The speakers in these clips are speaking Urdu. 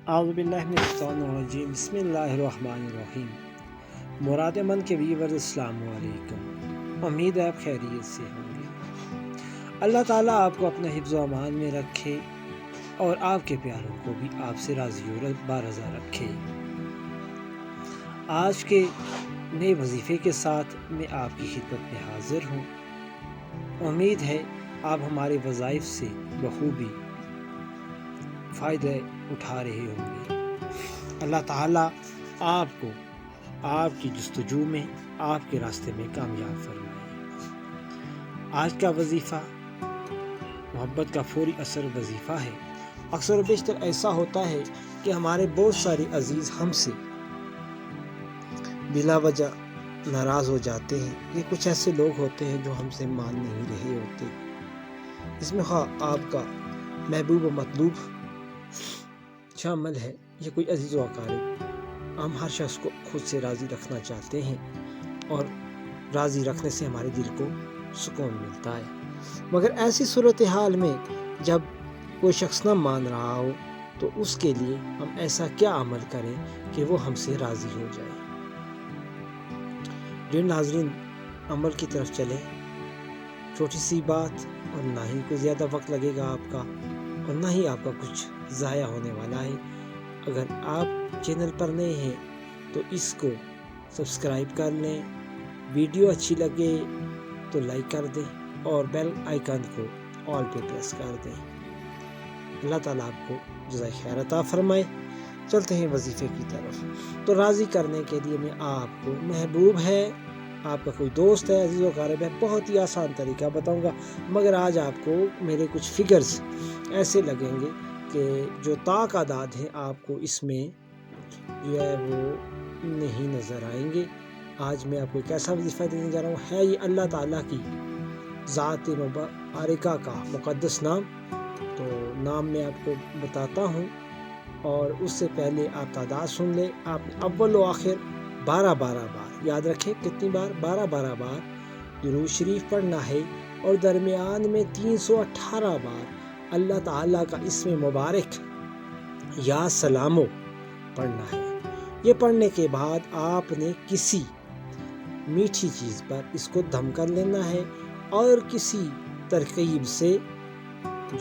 اعوذ باللہ من الشیطان الرجیم بسم اللہ الرحمن الرحیم۔ مراد من کے ویورز السلام علیکم، امید ہے آپ خیریت سے ہوں گے۔ اللہ تعالیٰ آپ کو اپنا حفظ و امان میں رکھے اور آپ کے پیاروں کو بھی آپ سے راضی و بارضا رکھے۔ آج کے نئے وظیفے کے ساتھ میں آپ کی خدمت میں حاضر ہوں۔ امید ہے آپ ہمارے وظائف سے بخوبی فائدہ اٹھا رہے ہوں گے۔ اللہ تعالیٰ آپ کو آپ کی جستجو میں آپ کے راستے میں کامیاب فرمائے۔ آج کا وظیفہ محبت کا فوری اثر وظیفہ ہے۔ اکثر و بیشتر ایسا ہوتا ہے کہ ہمارے بہت سارے عزیز ہم سے بلا وجہ ناراض ہو جاتے ہیں۔ یہ کچھ ایسے لوگ ہوتے ہیں جو ہم سے مان نہیں رہے ہوتے۔ اس میں خواہ آپ کا محبوب و مطلوب شامل ہے یا کوئی عزیز و اقارب، ہم ہر شخص کو خود سے راضی رکھنا چاہتے ہیں اور راضی رکھنے سے ہمارے دل کو سکون ملتا ہے۔ مگر ایسی صورتحال میں جب کوئی شخص نہ مان رہا ہو تو اس کے لیے ہم ایسا کیا عمل کریں کہ وہ ہم سے راضی ہو جائے۔ ناظرین، عمل کی طرف چلیں۔ چھوٹی سی بات اور نہ ہی کوئی زیادہ وقت لگے گا آپ کا اور نہ ہی آپ کا کچھ ضائع ہونے والا ہے۔ اگر آپ چینل پر نئے ہیں تو اس کو سبسکرائب کر لیں، ویڈیو اچھی لگے تو لائک کر دیں اور بیل آئیکن کو آل پہ پریس کر دیں۔ اللہ تعالیٰ آپ کو جزائے خیر عطا فرمائے۔ چلتے ہیں وظیفے کی طرف۔ تو راضی کرنے کے لیے میں آپ کو محبوب ہے، آپ کا کوئی دوست ہے، عزیز و اقارب ہے، بہت ہی آسان طریقہ بتاؤں گا، مگر آج آپ کو میرے کچھ فگرز ایسے لگیں گے کہ جو تعداد ہیں آپ کو اس میں جو ہے وہ نہیں نظر آئیں گے۔ آج میں آپ کو ایک ایسا وظیفہ دینے جا رہا ہوں، ہے یہ اللہ تعالیٰ کی ذات مبارکہ کا مقدس نام۔ تو نام میں آپ کو بتاتا ہوں اور اس سے پہلے آپ تعداد سن لیں۔ آپ اول و آخر 12 بار یاد رکھیں، کتنی بار؟ 12 بار درود شریف پڑھنا ہے اور درمیان میں 318 بار اللہ تعالیٰ کا اسم مبارک یا سلامو پڑھنا ہے۔ یہ پڑھنے کے بعد آپ نے کسی میٹھی چیز پر اس کو دم کر لینا ہے اور کسی ترکیب سے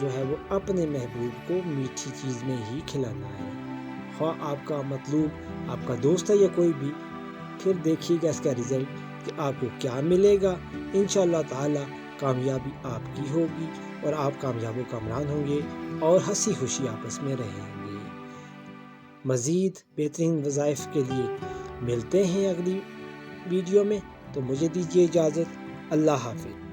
جو ہے وہ اپنے محبوب کو میٹھی چیز میں ہی کھلانا ہے، خواہ آپ کا مطلوب آپ کا دوست ہے یا کوئی بھی۔ پھر دیکھیے گا اس کا رزلٹ کہ آپ کو کیا ملے گا۔ انشاءاللہ تعالی کامیابی آپ کی ہوگی اور آپ کامیاب و کامران ہوں گے اور ہنسی خوشی آپس میں رہیں گے۔ مزید بہترین وظائف کے لیے ملتے ہیں اگلی ویڈیو میں، تو مجھے دیجیے اجازت۔ اللہ حافظ۔